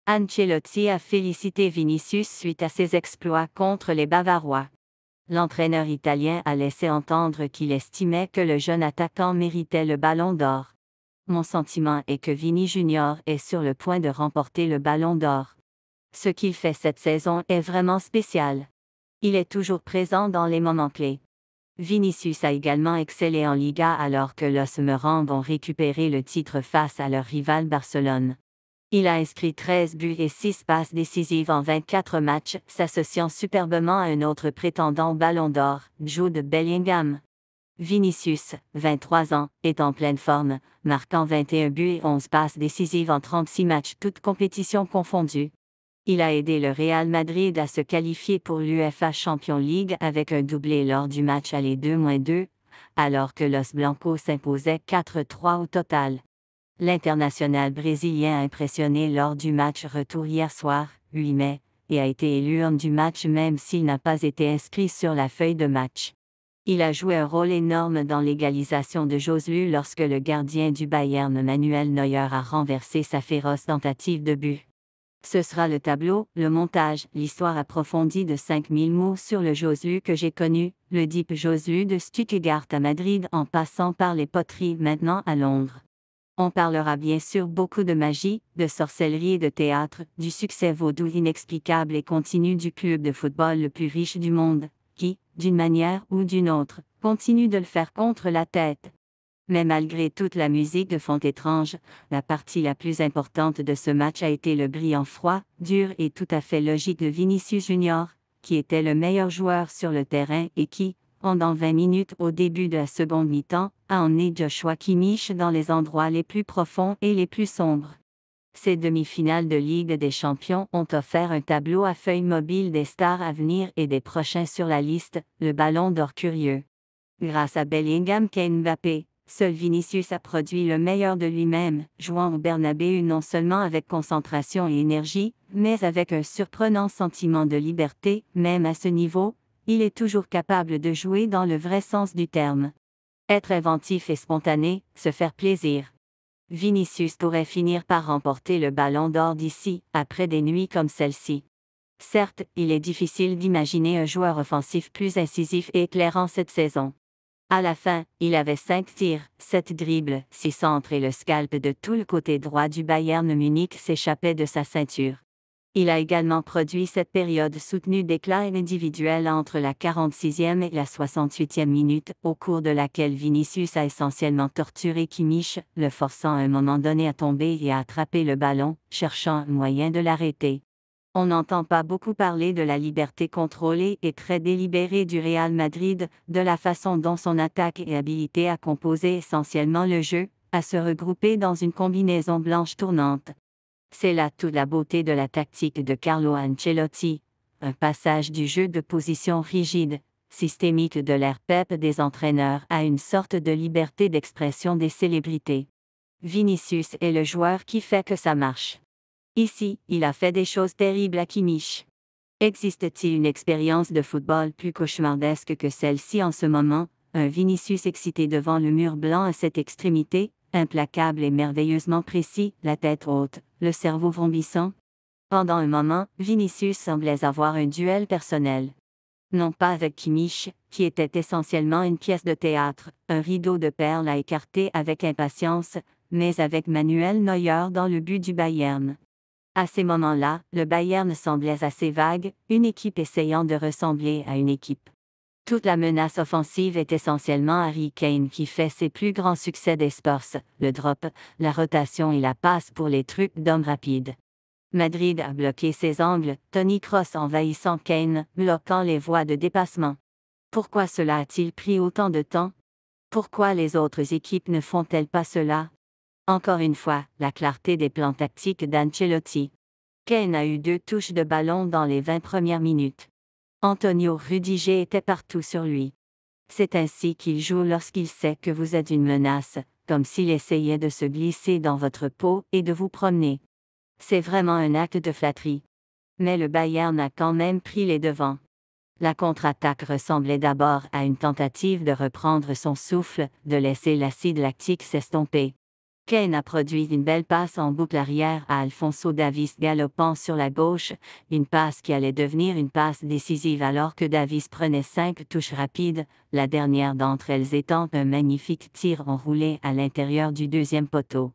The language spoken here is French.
Ancelotti a félicité Vinicius suite à ses exploits contre les Bavarois. L'entraîneur italien a laissé entendre qu'il estimait que le jeune attaquant méritait le Ballon d'Or. Mon sentiment est que Vini Junior est sur le point de remporter le Ballon d'Or. Ce qu'il fait cette saison est vraiment spécial. Il est toujours présent dans les moments clés. Vinicius a également excellé en Liga alors que Los Merengues ont récupéré le titre face à leur rival Barcelone. Il a inscrit 13 buts et 6 passes décisives en 24 matchs, s'associant superbement à un autre prétendant au Ballon d'Or, Jude Bellingham. Vinicius, 23 ans, est en pleine forme, marquant 21 buts et 11 passes décisives en 36 matchs toutes compétitions confondues. Il a aidé le Real Madrid à se qualifier pour l'UEFA Champions League avec un doublé lors du match aller 2-2, alors que Los Blancos s'imposait 4-3 au total. L'international brésilien a impressionné lors du match retour hier soir, 8 mai, et a été élu homme du match même s'il n'a pas été inscrit sur la feuille de match. Il a joué un rôle énorme dans l'égalisation de Joselu lorsque le gardien du Bayern Manuel Neuer a renversé sa féroce tentative de but. Ce sera le tableau, le montage, l'histoire approfondie de 5000 mots sur le Joselu que j'ai connu, le Deep Joselu de Stuttgart à Madrid en passant par les poteries maintenant à Londres. On parlera bien sûr beaucoup de magie, de sorcellerie et de théâtre, du succès vaudou inexplicable et continu du club de football le plus riche du monde, qui, d'une manière ou d'une autre, continue de le faire contre la tête. Mais malgré toute la musique de fond étrange, la partie la plus importante de ce match a été le brillant froid, dur et tout à fait logique de Vinicius Junior, qui était le meilleur joueur sur le terrain et qui, pendant 20 minutes au début de la seconde mi-temps, a emmené Joshua Kimmich dans les endroits les plus profonds et les plus sombres. Ces demi-finales de Ligue des Champions ont offert un tableau à feuilles mobiles des stars à venir et des prochains sur la liste, le Ballon d'Or curieux. Grâce à Bellingham et Mbappé, seul Vinicius a produit le meilleur de lui-même, jouant au Bernabéu non seulement avec concentration et énergie, mais avec un surprenant sentiment de liberté, même à ce niveau. Il est toujours capable de jouer dans le vrai sens du terme. Être inventif et spontané, se faire plaisir. Vinicius pourrait finir par remporter le Ballon d'Or d'ici, après des nuits comme celle-ci. Certes, il est difficile d'imaginer un joueur offensif plus incisif et éclairant cette saison. À la fin, il avait 5 tirs, 7 dribbles, 6 centres et le scalp de tout le côté droit du Bayern Munich s'échappait de sa ceinture. Il a également produit cette période soutenue d'éclats individuels entre la 46e et la 68e minute, au cours de laquelle Vinicius a essentiellement torturé Kimmich, le forçant à un moment donné à tomber et à attraper le ballon, cherchant un moyen de l'arrêter. On n'entend pas beaucoup parler de la liberté contrôlée et très délibérée du Real Madrid, de la façon dont son attaque est habilitée à composer essentiellement le jeu, à se regrouper dans une combinaison blanche tournante. C'est là toute la beauté de la tactique de Carlo Ancelotti, un passage du jeu de position rigide, systémique de l'ère Pep des entraîneurs à une sorte de liberté d'expression des célébrités. Vinicius est le joueur qui fait que ça marche. Ici, il a fait des choses terribles à Kimmich. Existe-t-il une expérience de football plus cauchemardesque que celle-ci en ce moment, un Vinicius excité devant le mur blanc à cette extrémité, implacable et merveilleusement précis, la tête haute, le cerveau vrombissant? Pendant un moment, Vinicius semblait avoir un duel personnel. Non pas avec Kimmich, qui était essentiellement une pièce de théâtre, un rideau de perles à écarter avec impatience, mais avec Manuel Neuer dans le but du Bayern. À ces moments-là, le Bayern semblait assez vague, une équipe essayant de ressembler à une équipe. Toute la menace offensive est essentiellement Harry Kane qui fait ses plus grands succès des Spurs, le drop, la rotation et la passe pour les trucs d'hommes rapides. Madrid a bloqué ses angles, Toni Kroos envahissant Kane, bloquant les voies de dépassement. Pourquoi cela a-t-il pris autant de temps? Pourquoi les autres équipes ne font-elles pas cela? Encore une fois, la clarté des plans tactiques d'Ancelotti. Kane a eu 2 touches de ballon dans les 20 premières minutes. Antonio Rudiger était partout sur lui. C'est ainsi qu'il joue lorsqu'il sait que vous êtes une menace, comme s'il essayait de se glisser dans votre peau et de vous promener. C'est vraiment un acte de flatterie. Mais le Bayern a quand même pris les devants. La contre-attaque ressemblait d'abord à une tentative de reprendre son souffle, de laisser l'acide lactique s'estomper. Kane a produit une belle passe en boucle arrière à Alphonso Davies galopant sur la gauche, une passe qui allait devenir une passe décisive alors que Davies prenait 5 touches rapides, la dernière d'entre elles étant un magnifique tir enroulé à l'intérieur du deuxième poteau.